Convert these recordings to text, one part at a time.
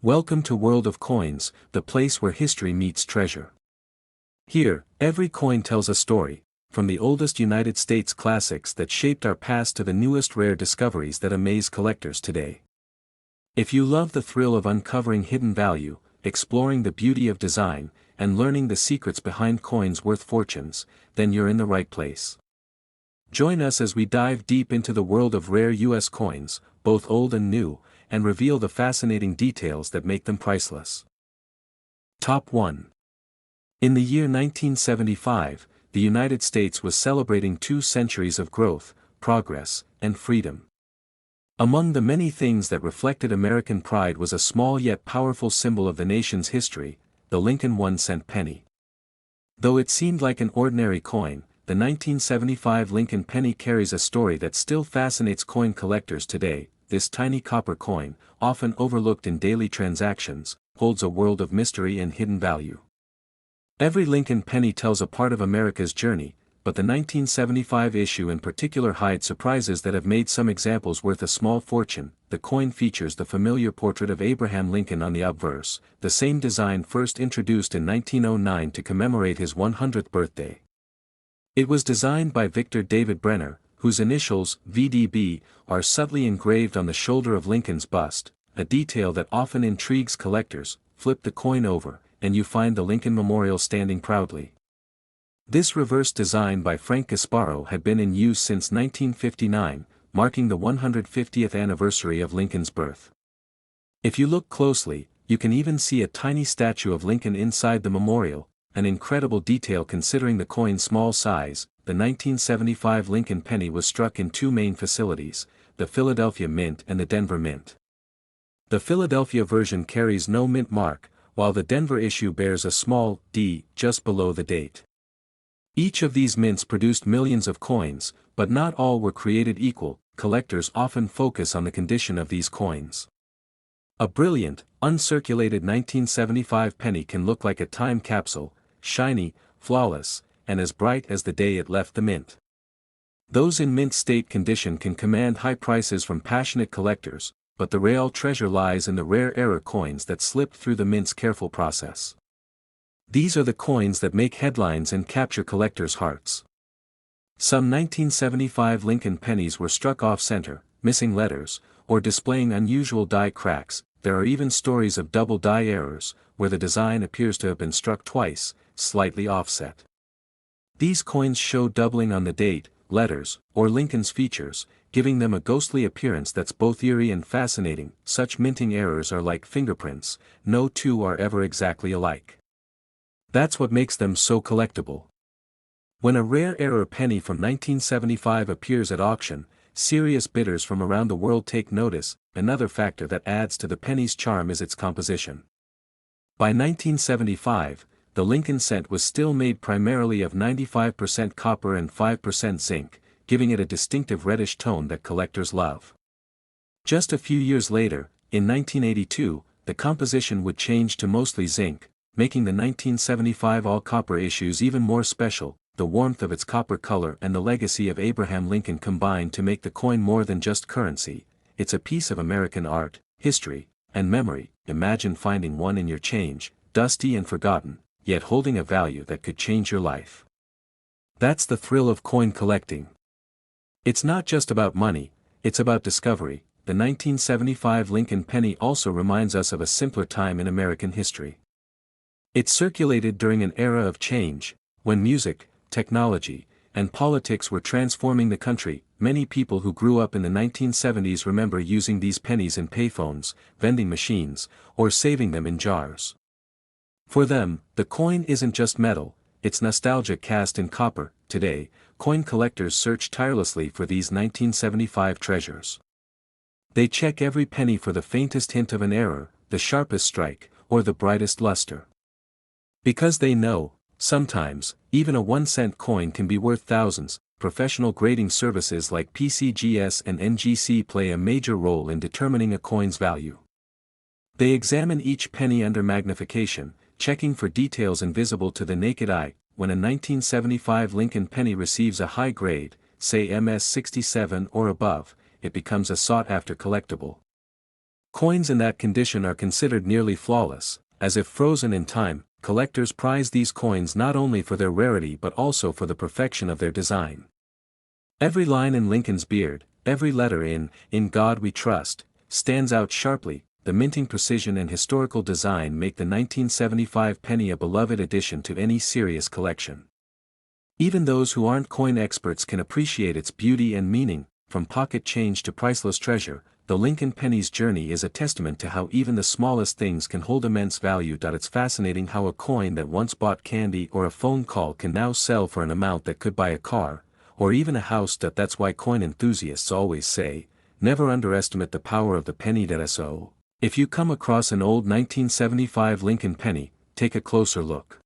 Welcome to World of Coins, the place where history meets treasure. Here, every coin tells a story, from the oldest United States classics that shaped our past to the newest rare discoveries that amaze collectors today. If you love the thrill of uncovering hidden value, exploring the beauty of design, and learning the secrets behind coins worth fortunes, then you're in the right place. Join us as we dive deep into the world of rare U.S. coins, both old and new, and reveal the fascinating details that make them priceless. Top 1. In the year 1975, the United States was celebrating 2 centuries of growth, progress, and freedom. Among the many things that reflected American pride was a small yet powerful symbol of the nation's history, the Lincoln 1-cent penny. Though it seemed like an ordinary coin, the 1975 Lincoln penny carries a story that still fascinates coin collectors today. This tiny copper coin, often overlooked in daily transactions, holds a world of mystery and hidden value. Every Lincoln penny tells a part of America's journey, but the 1975 issue in particular hides surprises that have made some examples worth a small fortune. The coin features the familiar portrait of Abraham Lincoln on the obverse, the same design first introduced in 1909 to commemorate his 100th birthday. It was designed by Victor David Brenner, whose initials, VDB, are subtly engraved on the shoulder of Lincoln's bust, a detail that often intrigues collectors. Flip the coin over, and you find the Lincoln Memorial standing proudly. This reverse design by Frank Gasparo had been in use since 1959, marking the 150th anniversary of Lincoln's birth. If you look closely, you can even see a tiny statue of Lincoln inside the memorial, an incredible detail considering the coin's small size. The 1975 Lincoln penny was struck in 2 main facilities, the Philadelphia Mint and the Denver Mint. The Philadelphia version carries no mint mark, while the Denver issue bears a small D just below the date. Each of these mints produced millions of coins, but not all were created equal. Collectors often focus on the condition of these coins. A brilliant, uncirculated 1975 penny can look like a time capsule, shiny, flawless, and as bright as the day it left the mint. Those in mint state condition can command high prices from passionate collectors, but the real treasure lies in the rare error coins that slipped through the mint's careful process. These are the coins that make headlines and capture collectors' hearts. Some 1975 Lincoln pennies were struck off-center, missing letters, or displaying unusual die cracks. There are even stories of double die errors, where the design appears to have been struck twice, slightly offset. These coins show doubling on the date, letters, or Lincoln's features, giving them a ghostly appearance that's both eerie and fascinating. Such minting errors are like fingerprints, no two are ever exactly alike. That's what makes them so collectible. When a rare error penny from 1975 appears at auction, serious bidders from around the world take notice. Another factor that adds to the penny's charm is its composition. By 1975, the Lincoln cent was still made primarily of 95% copper and 5% zinc, giving it a distinctive reddish tone that collectors love. Just a few years later, in 1982, the composition would change to mostly zinc, making the 1975 all-copper issues even more special. The warmth of its copper color and the legacy of Abraham Lincoln combined to make the coin more than just currency. It's a piece of American art, history, and memory. Imagine finding one in your change, dusty and forgotten, yet holding a value that could change your life. That's the thrill of coin collecting. It's not just about money, it's about discovery. The 1975 Lincoln penny also reminds us of a simpler time in American history. It circulated during an era of change, when music, technology, and politics were transforming the country. Many people who grew up in the 1970s remember using these pennies in payphones, vending machines, or saving them in jars. For them, the coin isn't just metal, it's nostalgia cast in copper. Today, coin collectors search tirelessly for these 1975 treasures. They check every penny for the faintest hint of an error, the sharpest strike, or the brightest luster. Because they know, sometimes, even a 1-cent coin can be worth thousands. Professional grading services like PCGS and NGC play a major role in determining a coin's value. They examine each penny under magnification, checking for details invisible to the naked eye. When a 1975 Lincoln penny receives a high grade, say MS 67 or above, it becomes a sought-after collectible. Coins in that condition are considered nearly flawless, as if frozen in time. Collectors prize these coins not only for their rarity but also for the perfection of their design. Every line in Lincoln's beard, every letter in God We Trust, stands out sharply. The minting precision and historical design make the 1975 penny a beloved addition to any serious collection. Even those who aren't coin experts can appreciate its beauty and meaning. From pocket change to priceless treasure, the Lincoln penny's journey is a testament to how even the smallest things can hold immense value. It's fascinating how a coin that once bought candy or a phone call can now sell for an amount that could buy a car, or even a house. That's why coin enthusiasts always say, never underestimate the power of the penny. So, if you come across an old 1975 Lincoln penny, take a closer look.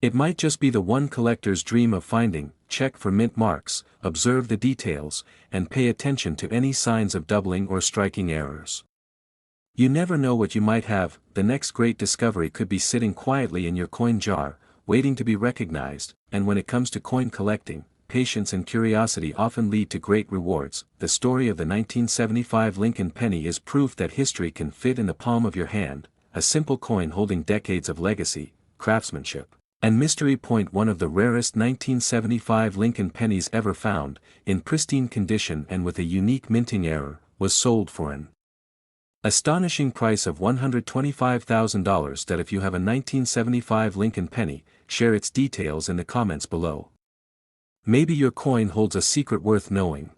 It might just be the one collector's dream of finding. Check for mint marks, observe the details, and pay attention to any signs of doubling or striking errors. You never know what you might have. The next great discovery could be sitting quietly in your coin jar, waiting to be recognized. And when it comes to coin collecting, patience and curiosity often lead to great rewards. The story of the 1975 Lincoln penny is proof that history can fit in the palm of your hand, a simple coin holding decades of legacy, craftsmanship, and mystery. One of the rarest 1975 Lincoln pennies ever found, in pristine condition and with a unique minting error, was sold for an astonishing price of $125,000. If you have a 1975 Lincoln penny, share its details in the comments below. Maybe your coin holds a secret worth knowing.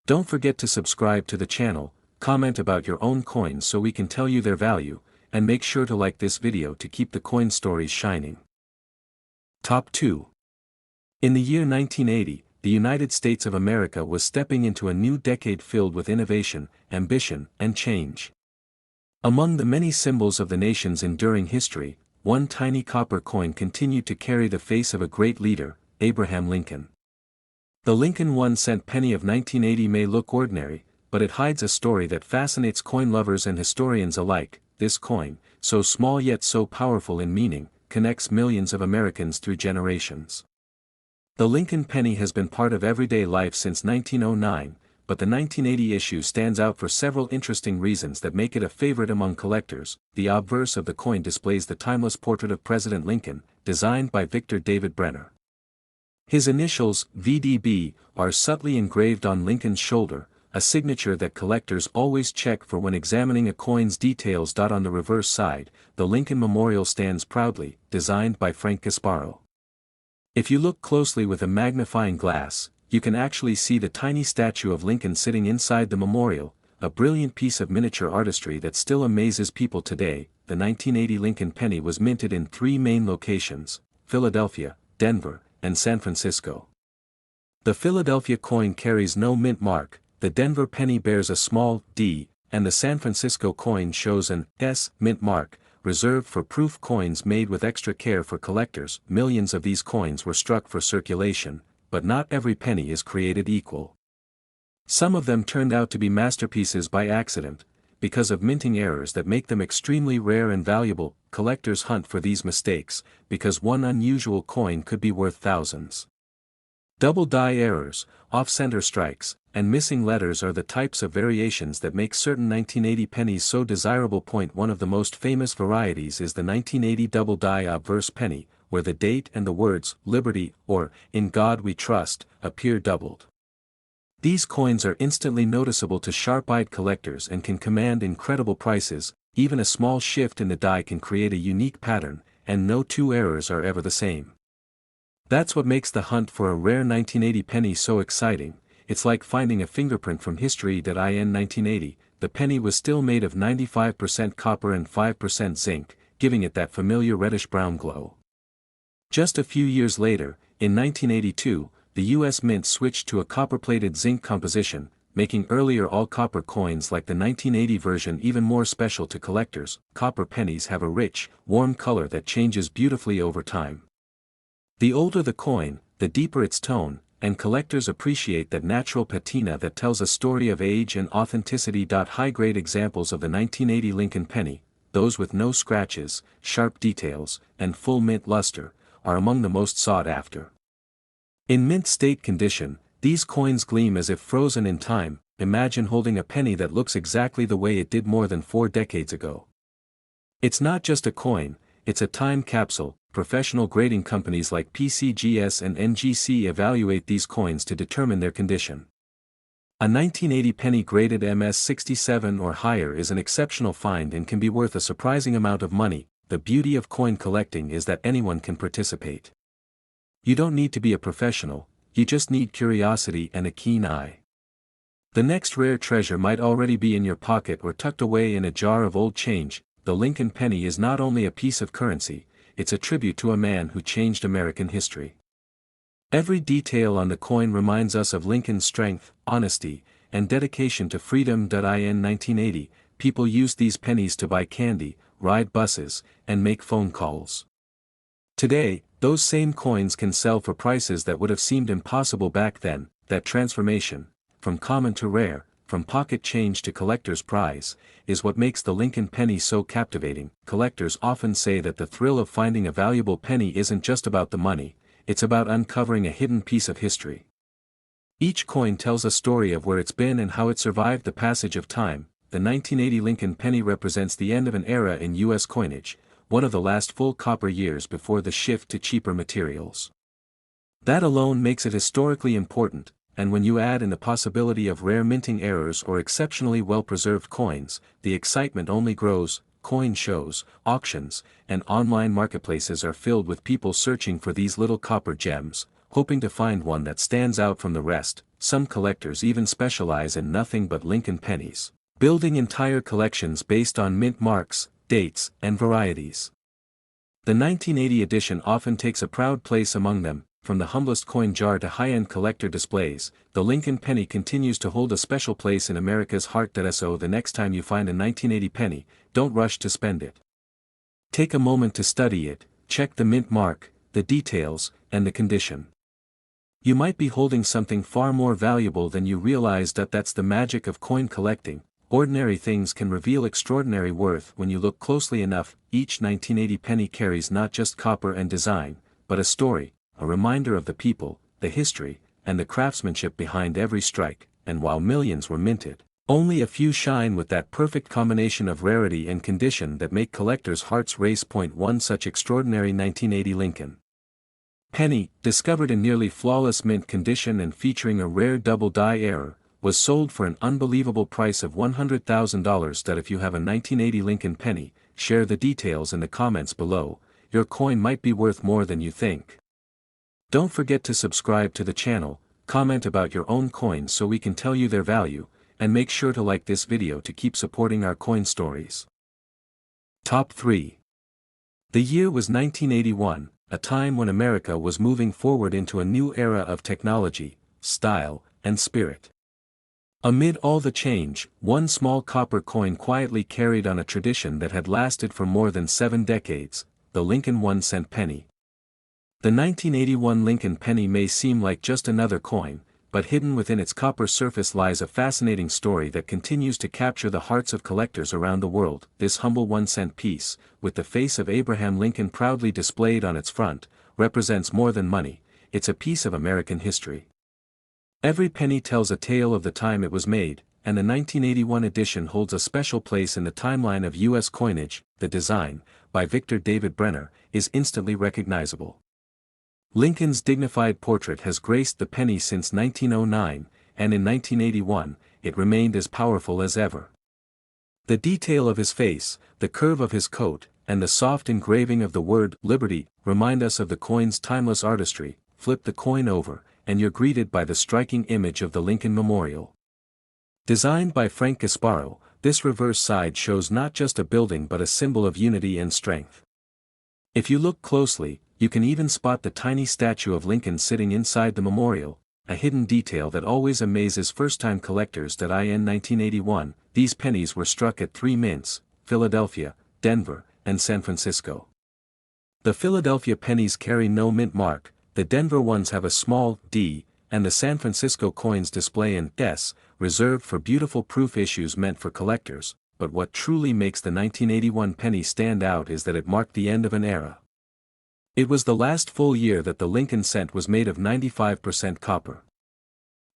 Don't forget to subscribe to the channel, comment about your own coins so we can tell you their value, and make sure to like this video to keep the coin stories shining. Top 2. In the year 1980, the United States of America was stepping into a new decade filled with innovation, ambition, and change. Among the many symbols of the nation's enduring history, one tiny copper coin continued to carry the face of a great leader, Abraham Lincoln. The Lincoln 1-cent penny of 1980 may look ordinary, but it hides a story that fascinates coin lovers and historians alike. This coin, so small yet so powerful in meaning, connects millions of Americans through generations. The Lincoln penny has been part of everyday life since 1909, but the 1980 issue stands out for several interesting reasons that make it a favorite among collectors. The obverse of the coin displays the timeless portrait of President Lincoln, designed by Victor David Brenner. His initials, VDB, are subtly engraved on Lincoln's shoulder, a signature that collectors always check for when examining a coin's details. On the reverse side, the Lincoln Memorial stands proudly, designed by Frank Gasparo. If you look closely with a magnifying glass, you can actually see the tiny statue of Lincoln sitting inside the memorial, a brilliant piece of miniature artistry that still amazes people today. The 1980 Lincoln penny was minted in 3 main locations: Philadelphia, Denver, and San Francisco. The Philadelphia coin carries no mint mark, the Denver penny bears a small D, and the San Francisco coin shows an S mint mark, reserved for proof coins made with extra care for collectors. Millions of these coins were struck for circulation, but not every penny is created equal. Some of them turned out to be masterpieces by accident, because of minting errors that make them extremely rare and valuable. Collectors hunt for these mistakes, because one unusual coin could be worth thousands. Double die errors, off-center strikes, and missing letters are the types of variations that make certain 1980 pennies so desirable. One of the most famous varieties is the 1980 double die obverse penny, where the date and the words "Liberty" or "In God We Trust" appear doubled. These coins are instantly noticeable to sharp-eyed collectors and can command incredible prices. Even a small shift in the die can create a unique pattern, and no two errors are ever the same. That's what makes the hunt for a rare 1980 penny so exciting. It's like finding a fingerprint from history. In 1980, the penny was still made of 95% copper and 5% zinc, giving it that familiar reddish-brown glow. Just a few years later, in 1982, the U.S. Mint switched to a copper-plated zinc composition, making earlier all-copper coins like the 1980 version even more special to collectors. Copper pennies have a rich, warm color that changes beautifully over time. The older the coin, the deeper its tone, and collectors appreciate that natural patina that tells a story of age and authenticity. High-grade examples of the 1980 Lincoln penny, those with no scratches, sharp details, and full mint luster, are among the most sought after. In mint state condition, these coins gleam as if frozen in time. imagine holding a penny that looks exactly the way it did more than 4 decades ago. It's not just a coin, it's a time capsule. Professional grading companies like PCGS and NGC evaluate these coins to determine their condition. A 1980 penny graded MS67 or higher is an exceptional find and can be worth a surprising amount of money. The beauty of coin collecting is that anyone can participate. You don't need to be a professional, you just need curiosity and a keen eye. The next rare treasure might already be in your pocket or tucked away in a jar of old change. The Lincoln penny is not only a piece of currency, it's a tribute to a man who changed American history. Every detail on the coin reminds us of Lincoln's strength, honesty, and dedication to freedom. In 1980, people used these pennies to buy candy, ride buses, and make phone calls. Today, those same coins can sell for prices that would have seemed impossible back then. That transformation, from common to rare, from pocket change to collector's prize, is what makes the Lincoln penny so captivating. Collectors often say that the thrill of finding a valuable penny isn't just about the money, it's about uncovering a hidden piece of history. Each coin tells a story of where it's been and how it survived the passage of time. The 1980 Lincoln penny represents the end of an era in U.S. coinage, one of the last full copper years before the shift to cheaper materials. That alone makes it historically important. And when you add in the possibility of rare minting errors or exceptionally well-preserved coins, the excitement only grows. Coin shows, auctions, and online marketplaces are filled with people searching for these little copper gems, hoping to find one that stands out from the rest. Some collectors even specialize in nothing but Lincoln pennies, building entire collections based on mint marks, dates, and varieties. The 1980 edition often takes a proud place among them. From the humblest coin jar to high-end collector displays, the Lincoln penny continues to hold a special place in America's heart. So the next time you find a 1980 penny, don't rush to spend it. Take a moment to study it, check the mint mark, the details, and the condition. You might be holding something far more valuable than you realize. That's the magic of coin collecting. Ordinary things can reveal extraordinary worth when you look closely enough. Each 1980 penny carries not just copper and design, but a story, a reminder of the people, the history, and the craftsmanship behind every strike. And while millions were minted, only a few shine with that perfect combination of rarity and condition that make collectors' hearts race. One such extraordinary 1980 Lincoln penny, discovered in nearly flawless mint condition and featuring a rare double die error, was sold for an unbelievable price of $100,000. If you have a 1980 Lincoln penny, share the details in the comments below. Your coin might be worth more than you think. Don't forget to subscribe to the channel, comment about your own coins so we can tell you their value, and make sure to like this video to keep supporting our coin stories. Top 3. The year was 1981, a time when America was moving forward into a new era of technology, style, and spirit. Amid all the change, one small copper coin quietly carried on a tradition that had lasted for more than 7 decades, the Lincoln 1-cent penny. The 1981 Lincoln penny may seem like just another coin, but hidden within its copper surface lies a fascinating story that continues to capture the hearts of collectors around the world. This humble 1-cent piece, with the face of Abraham Lincoln proudly displayed on its front, represents more than money, it's a piece of American history. Every penny tells a tale of the time it was made, and the 1981 edition holds a special place in the timeline of U.S. coinage. The design, by Victor David Brenner, is instantly recognizable. Lincoln's dignified portrait has graced the penny since 1909, and in 1981, it remained as powerful as ever. The detail of his face, the curve of his coat, and the soft engraving of the word "Liberty" remind us of the coin's timeless artistry. Flip the coin over, and you're greeted by the striking image of the Lincoln Memorial. Designed by Frank Gasparo, this reverse side shows not just a building but a symbol of unity and strength. If you look closely, you can even spot the tiny statue of Lincoln sitting inside the memorial, a hidden detail that always amazes first-time collectors. In 1981, these pennies were struck at 3 mints, Philadelphia, Denver, and San Francisco. The Philadelphia pennies carry no mint mark, the Denver ones have a small D, and the San Francisco coins display an S, reserved for beautiful proof issues meant for collectors. But what truly makes the 1981 penny stand out is that it marked the end of an era. It was the last full year that the Lincoln cent was made of 95% copper.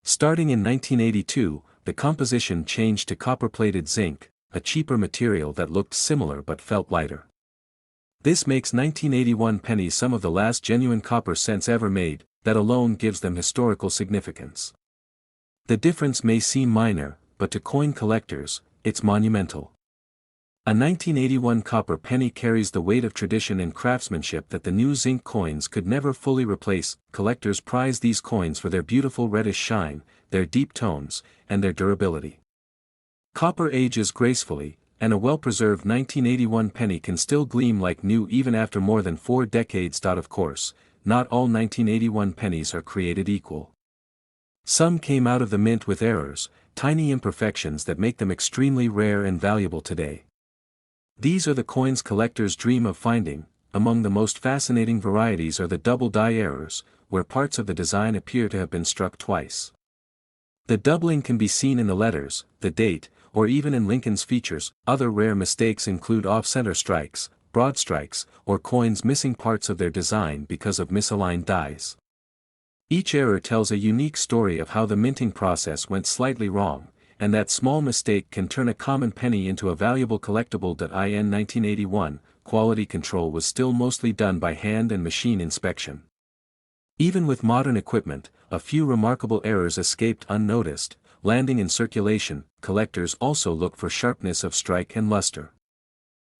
Starting in 1982, the composition changed to copper-plated zinc, a cheaper material that looked similar but felt lighter. This makes 1981 pennies some of the last genuine copper cents ever made. That alone gives them historical significance. The difference may seem minor, but to coin collectors, it's monumental. A 1981 copper penny carries the weight of tradition and craftsmanship that the new zinc coins could never fully replace. Collectors prize these coins for their beautiful reddish shine, their deep tones, and their durability. Copper ages gracefully, and a well-preserved 1981 penny can still gleam like new even after more than 4 decades. Of course, not all 1981 pennies are created equal. Some came out of the mint with errors, tiny imperfections that make them extremely rare and valuable today. These are the coins collectors dream of finding. Among the most fascinating varieties are the double die errors, where parts of the design appear to have been struck twice. The doubling can be seen in the letters, the date, or even in Lincoln's features. Other rare mistakes include off-center strikes, broad strikes, or coins missing parts of their design because of misaligned dies. Each error tells a unique story of how the minting process went slightly wrong, and that small mistake can turn a common penny into a valuable collectible. In 1981, quality control was still mostly done by hand and machine inspection. Even with modern equipment, a few remarkable errors escaped unnoticed. Landing in circulation, collectors also look for sharpness of strike and luster.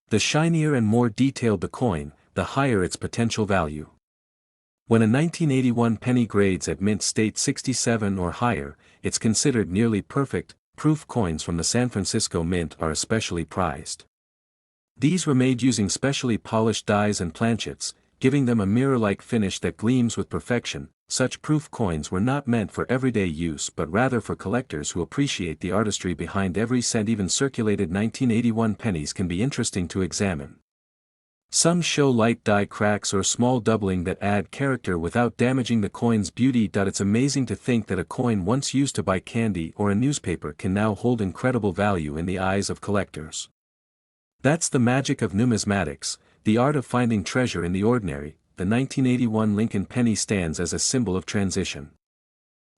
The shinier and more detailed the coin, the higher its potential value. When a 1981 penny grades at mint state 67 or higher, it's considered nearly perfect. Proof coins from the San Francisco Mint are especially prized. These were made using specially polished dies and planchets, giving them a mirror-like finish that gleams with perfection. Such proof coins were not meant for everyday use but rather for collectors who appreciate the artistry behind every cent. Even circulated 1981 pennies can be interesting to examine. Some show light die cracks or small doubling that add character without damaging the coin's beauty. It's amazing to think that a coin once used to buy candy or a newspaper can now hold incredible value in the eyes of collectors. That's the magic of numismatics, the art of finding treasure in the ordinary. The 1981 Lincoln penny stands as a symbol of transition.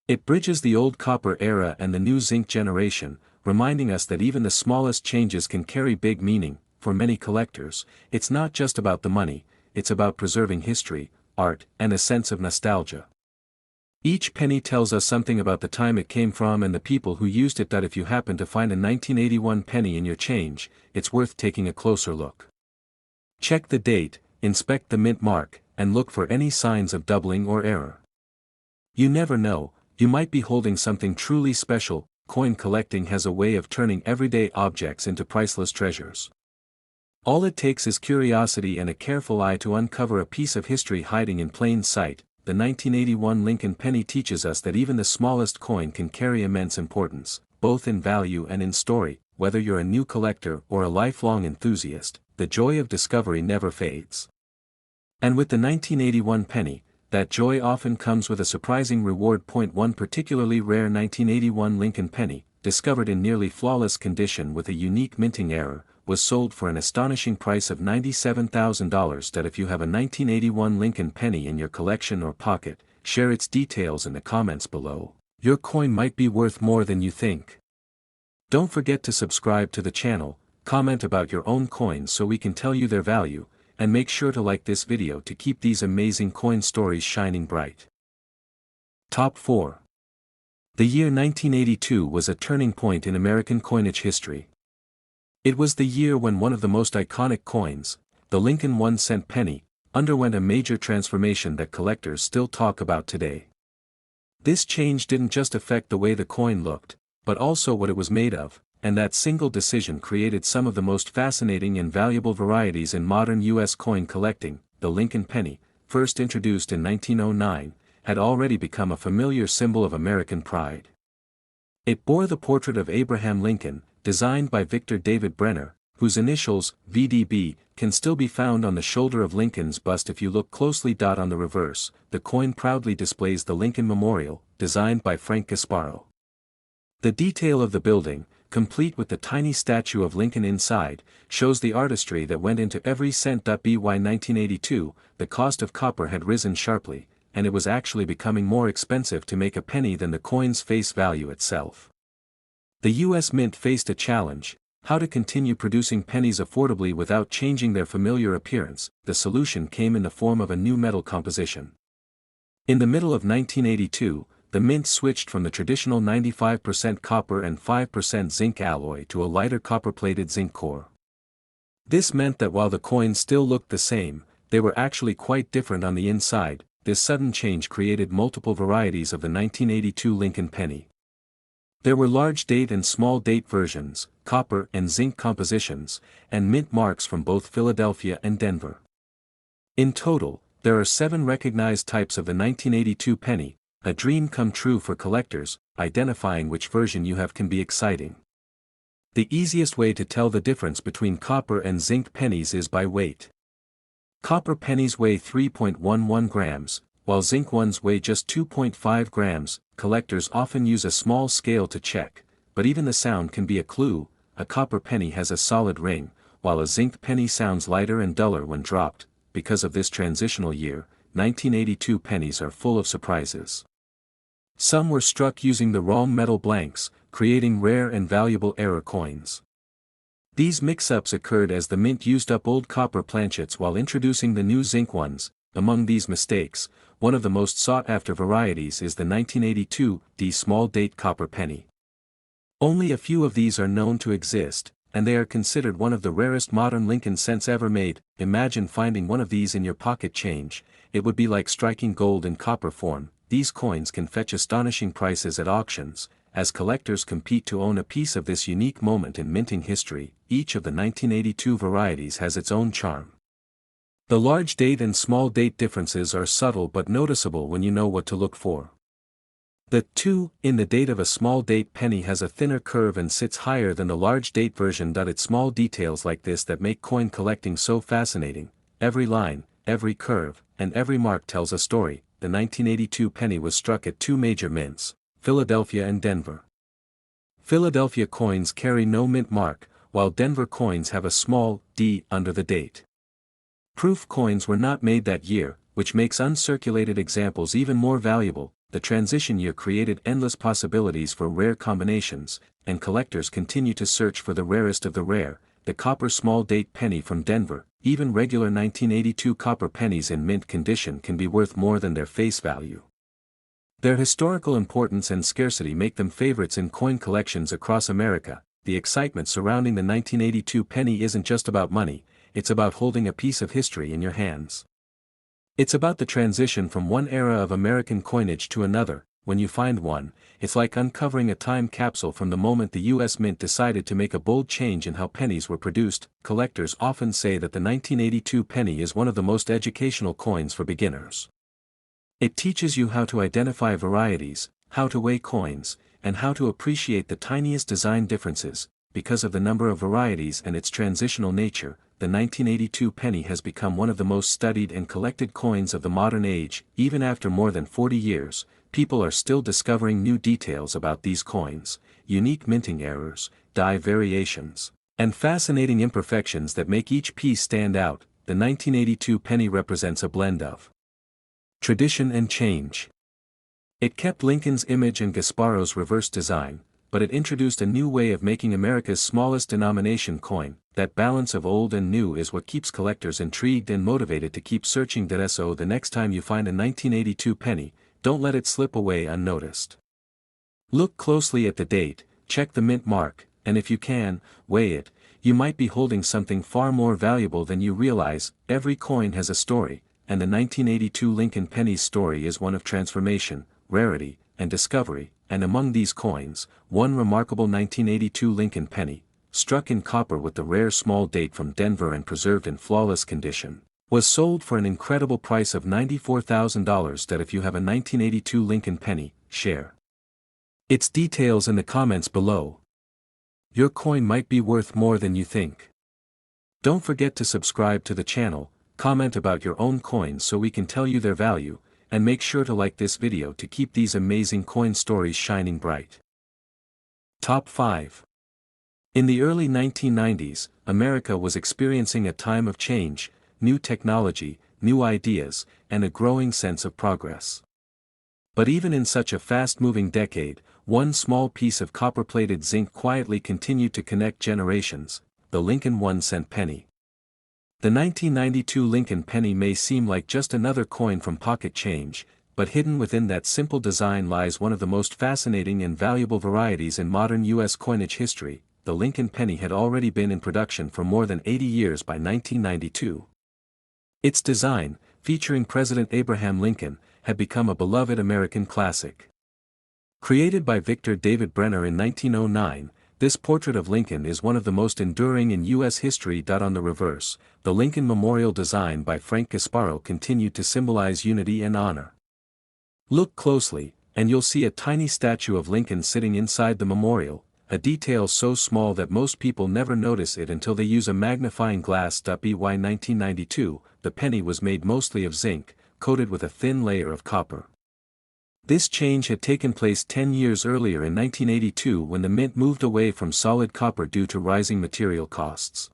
It bridges the old copper era and the new zinc generation, reminding us that even the smallest changes can carry big meaning. For many collectors, it's not just about the money, it's about preserving history, art, and a sense of nostalgia. Each penny tells us something about the time it came from and the people who used it. If you happen to find a 1981 penny in your change, it's worth taking a closer look. Check the date, inspect the mint mark, and look for any signs of doubling or error. You never know, you might be holding something truly special. Coin collecting has a way of turning everyday objects into priceless treasures. All it takes is curiosity and a careful eye to uncover a piece of history hiding in plain sight. The 1981 Lincoln penny teaches us that even the smallest coin can carry immense importance, both in value and in story. Whether you're a new collector or a lifelong enthusiast, the joy of discovery never fades. And with the 1981 penny, that joy often comes with a surprising reward. One particularly rare 1981 Lincoln penny, discovered in nearly flawless condition with a unique minting error, was sold for an astonishing price of $97,000. If you have a 1981 Lincoln penny in your collection or pocket, share its details in the comments below. Your coin might be worth more than you think. Don't forget to subscribe to the channel, comment about your own coins so we can tell you their value, and make sure to like this video to keep these amazing coin stories shining bright. Top 4. The year 1982 was a turning point in American coinage history. It was the year when one of the most iconic coins, the Lincoln 1-cent penny, underwent a major transformation that collectors still talk about today. This change didn't just affect the way the coin looked, but also what it was made of, and that single decision created some of the most fascinating and valuable varieties in modern U.S. coin collecting. The Lincoln penny, first introduced in 1909, had already become a familiar symbol of American pride. It bore the portrait of Abraham Lincoln, designed by Victor David Brenner, whose initials, VDB, can still be found on the shoulder of Lincoln's bust if you look closely. On the reverse, the coin proudly displays the Lincoln Memorial, designed by Frank Gasparo. The detail of the building, complete with the tiny statue of Lincoln inside, shows the artistry that went into every cent. By 1982, the cost of copper had risen sharply, and it was actually becoming more expensive to make a penny than the coin's face value itself. The U.S. Mint faced a challenge: how to continue producing pennies affordably without changing their familiar appearance. The solution came in the form of a new metal composition. In the middle of 1982, the Mint switched from the traditional 95% copper and 5% zinc alloy to a lighter copper-plated zinc core. This meant that while the coins still looked the same, they were actually quite different on the inside. This sudden change created multiple varieties of the 1982 Lincoln penny. There were large date and small date versions, copper and zinc compositions, and mint marks from both Philadelphia and Denver. In total, there are 7 recognized types of the 1982 penny, a dream come true for collectors. Identifying which version you have can be exciting. The easiest way to tell the difference between copper and zinc pennies is by weight. Copper pennies weigh 3.11 grams, while zinc ones weigh just 2.5 grams. Collectors often use a small scale to check, but even the sound can be a clue. A copper penny has a solid ring, while a zinc penny sounds lighter and duller when dropped. Because of this transitional year, 1982 pennies are full of surprises. Some were struck using the wrong metal blanks, creating rare and valuable error coins. These mix-ups occurred as the Mint used up old copper planchets while introducing the new zinc ones. Among these mistakes, one of the most sought-after varieties is the 1982 D small date copper penny. Only a few of these are known to exist, and they are considered one of the rarest modern Lincoln cents ever made. Imagine finding one of these in your pocket change. It would be like striking gold in copper form. These coins can fetch astonishing prices at auctions, as collectors compete to own a piece of this unique moment in minting history. Each of the 1982 varieties has its own charm. The large date and small date differences are subtle but noticeable when you know what to look for. The 2 in the date of a small date penny has a thinner curve and sits higher than the large date version. It's small details like this that make coin collecting so fascinating. Every line, every curve, and every mark tells a story. The 1982 penny was struck at 2 major mints, Philadelphia and Denver. Philadelphia coins carry no mint mark, while Denver coins have a small D under the date. Proof coins were not made that year, which makes uncirculated examples even more valuable. The transition year created endless possibilities for rare combinations, and collectors continue to search for the rarest of the rare, the copper small date penny from Denver. Even regular 1982 copper pennies in mint condition can be worth more than their face value. Their historical importance and scarcity make them favorites in coin collections across America. The excitement surrounding the 1982 penny isn't just about money, it's about holding a piece of history in your hands. It's about the transition from one era of American coinage to another. When you find one, it's like uncovering a time capsule from the moment the U.S. Mint decided to make a bold change in how pennies were produced. Collectors often say that the 1982 penny is one of the most educational coins for beginners. It teaches you how to identify varieties, how to weigh coins, and how to appreciate the tiniest design differences. Because of the number of varieties and its transitional nature, the 1982 penny has become one of the most studied and collected coins of the modern age. Even after more than 40 years, people are still discovering new details about these coins, unique minting errors, die variations, and fascinating imperfections that make each piece stand out. The 1982 penny represents a blend of tradition and change. It kept Lincoln's image and Gasparo's reverse design, but it introduced a new way of making America's smallest denomination coin. That balance of old and new is what keeps collectors intrigued and motivated to keep searching. So the next time you find a 1982 penny, don't let it slip away unnoticed. Look closely at the date, check the mint mark, and if you can, weigh it. You might be holding something far more valuable than you realize. Every coin has a story, and the 1982 Lincoln penny's story is one of transformation, rarity, and discovery. And among these coins, one remarkable 1982 Lincoln penny, struck in copper with the rare small date from Denver and preserved in flawless condition, was sold for an incredible price of $94,000. That if you have a 1982 Lincoln penny, share its details in the comments below. Your coin might be worth more than you think. Don't forget to subscribe to the channel, comment about your own coins so we can tell you their value, and make sure to like this video to keep these amazing coin stories shining bright. Top 5. In the early 1990s, America was experiencing a time of change, new technology, new ideas, and a growing sense of progress. But even in such a fast-moving decade, one small piece of copper-plated zinc quietly continued to connect generations, the Lincoln 1-cent penny. The 1992 Lincoln penny may seem like just another coin from pocket change, but hidden within that simple design lies one of the most fascinating and valuable varieties in modern U.S. coinage history. The Lincoln penny had already been in production for more than 80 years by 1992. Its design, featuring President Abraham Lincoln, had become a beloved American classic. Created by Victor David Brenner in 1909, this portrait of Lincoln is one of the most enduring in U.S. history. On the reverse, the Lincoln Memorial design by Frank Gasparo continued to symbolize unity and honor. Look closely, and you'll see a tiny statue of Lincoln sitting inside the memorial, a detail so small that most people never notice it until they use a magnifying glass. By 1992, the penny was made mostly of zinc, coated with a thin layer of copper. This change had taken place 10 years earlier in 1982 when the mint moved away from solid copper due to rising material costs.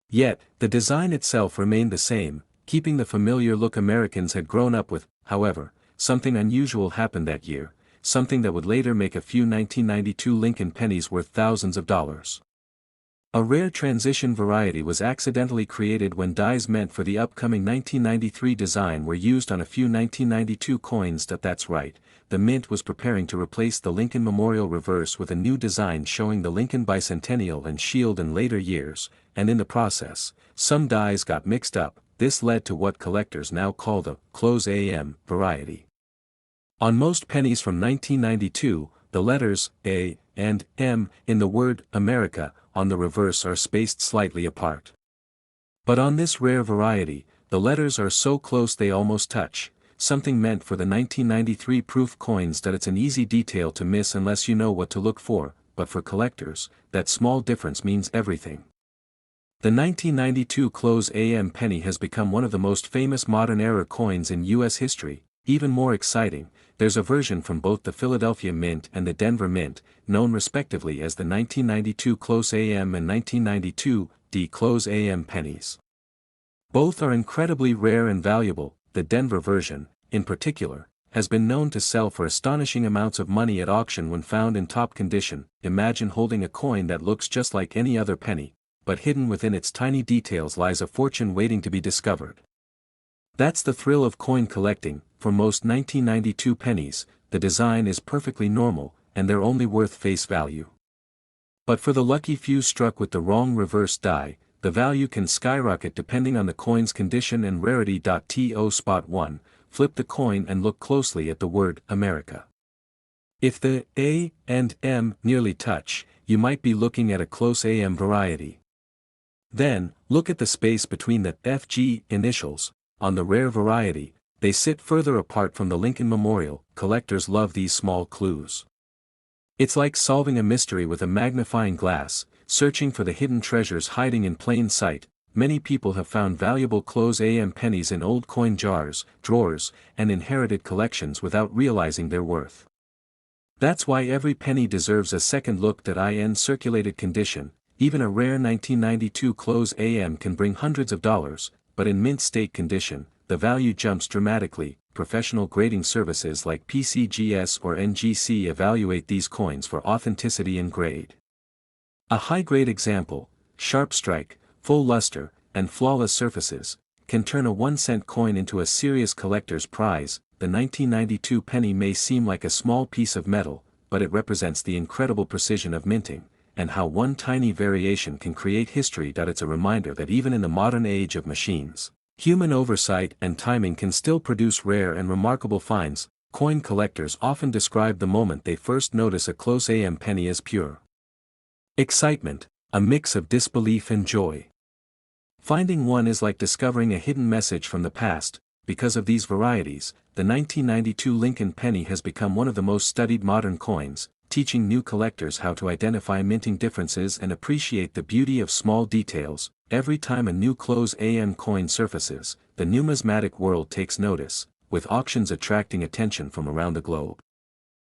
Yet, the design itself remained the same, keeping the familiar look Americans had grown up with. However, something unusual happened that year, something that would later make a few 1992 Lincoln pennies worth thousands of dollars. A rare transition variety was accidentally created when dies meant for the upcoming 1993 design were used on a few 1992 coins. That's right, the mint was preparing to replace the Lincoln Memorial reverse with a new design showing the Lincoln Bicentennial and Shield in later years, and in the process, some dies got mixed up. This led to what collectors now call the close AM variety. On most pennies from 1992, the letters A and M in the word America on the reverse are spaced slightly apart. But on this rare variety, the letters are so close they almost touch, something meant for the 1993 proof coins that it's an easy detail to miss unless you know what to look for, but for collectors, that small difference means everything. The 1992 close AM penny has become one of the most famous modern-era coins in U.S. history. Even more exciting, there's a version from both the Philadelphia Mint and the Denver Mint, known respectively as the 1992 Close AM and 1992 D Close AM pennies. Both are incredibly rare and valuable. The Denver version, in particular, has been known to sell for astonishing amounts of money at auction when found in top condition. Imagine holding a coin that looks just like any other penny, but hidden within its tiny details lies a fortune waiting to be discovered. That's the thrill of coin collecting. For most 1992 pennies, the design is perfectly normal, and they're only worth face value. But for the lucky few struck with the wrong reverse die, the value can skyrocket depending on the coin's condition and rarity. To spot one, flip the coin and look closely at the word America. If the A and M nearly touch, you might be looking at a close AM variety. Then, look at the space between the FG initials. On the rare variety, they sit further apart from the Lincoln Memorial. Collectors love these small clues. It's like solving a mystery with a magnifying glass, searching for the hidden treasures hiding in plain sight. Many people have found valuable close AM pennies in old coin jars, drawers, and inherited collections without realizing their worth. That's why every penny deserves a second look. In circulated condition, even a rare 1992 close AM can bring hundreds of dollars, but in mint state condition, the value jumps dramatically. Professional grading services like PCGS or NGC evaluate these coins for authenticity and grade. A high-grade example, sharp strike, full luster, and flawless surfaces, can turn a 1-cent coin into a serious collector's prize. The 1992 penny may seem like a small piece of metal, but it represents the incredible precision of minting, and how one tiny variation can create history. It's a reminder that even in the modern age of machines, human oversight and timing can still produce rare and remarkable finds. Coin collectors often describe the moment they first notice a close AM penny as pure excitement, a mix of disbelief and joy. Finding one is like discovering a hidden message from the past. Because of these varieties, the 1992 Lincoln penny has become one of the most studied modern coins, teaching new collectors how to identify minting differences and appreciate the beauty of small details. Every time a new close AM coin surfaces, the numismatic world takes notice, with auctions attracting attention from around the globe.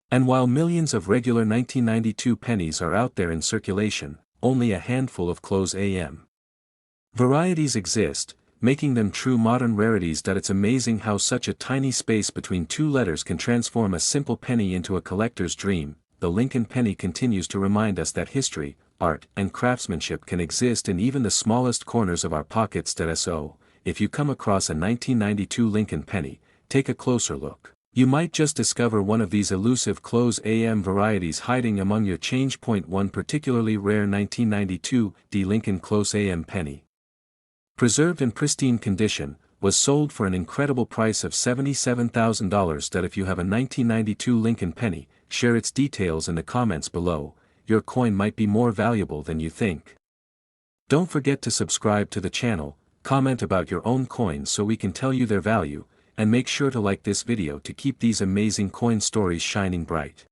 And while millions of regular 1992 pennies are out there in circulation, only a handful of close AM varieties exist, making them true modern rarities. It's amazing how such a tiny space between two letters can transform a simple penny into a collector's dream. the Lincoln penny continues to remind us that history, art, and craftsmanship can exist in even the smallest corners of our pockets. So, if you come across a 1992 Lincoln penny, take a closer look. You might just discover one of these elusive close AM varieties hiding among your change. One particularly rare 1992 D Lincoln close AM penny, preserved in pristine condition, was sold for an incredible price of $77,000. If you have a 1992 Lincoln penny, share its details in the comments below. Your coin might be more valuable than you think. Don't forget to subscribe to the channel, comment about your own coins so we can tell you their value, and make sure to like this video to keep these amazing coin stories shining bright.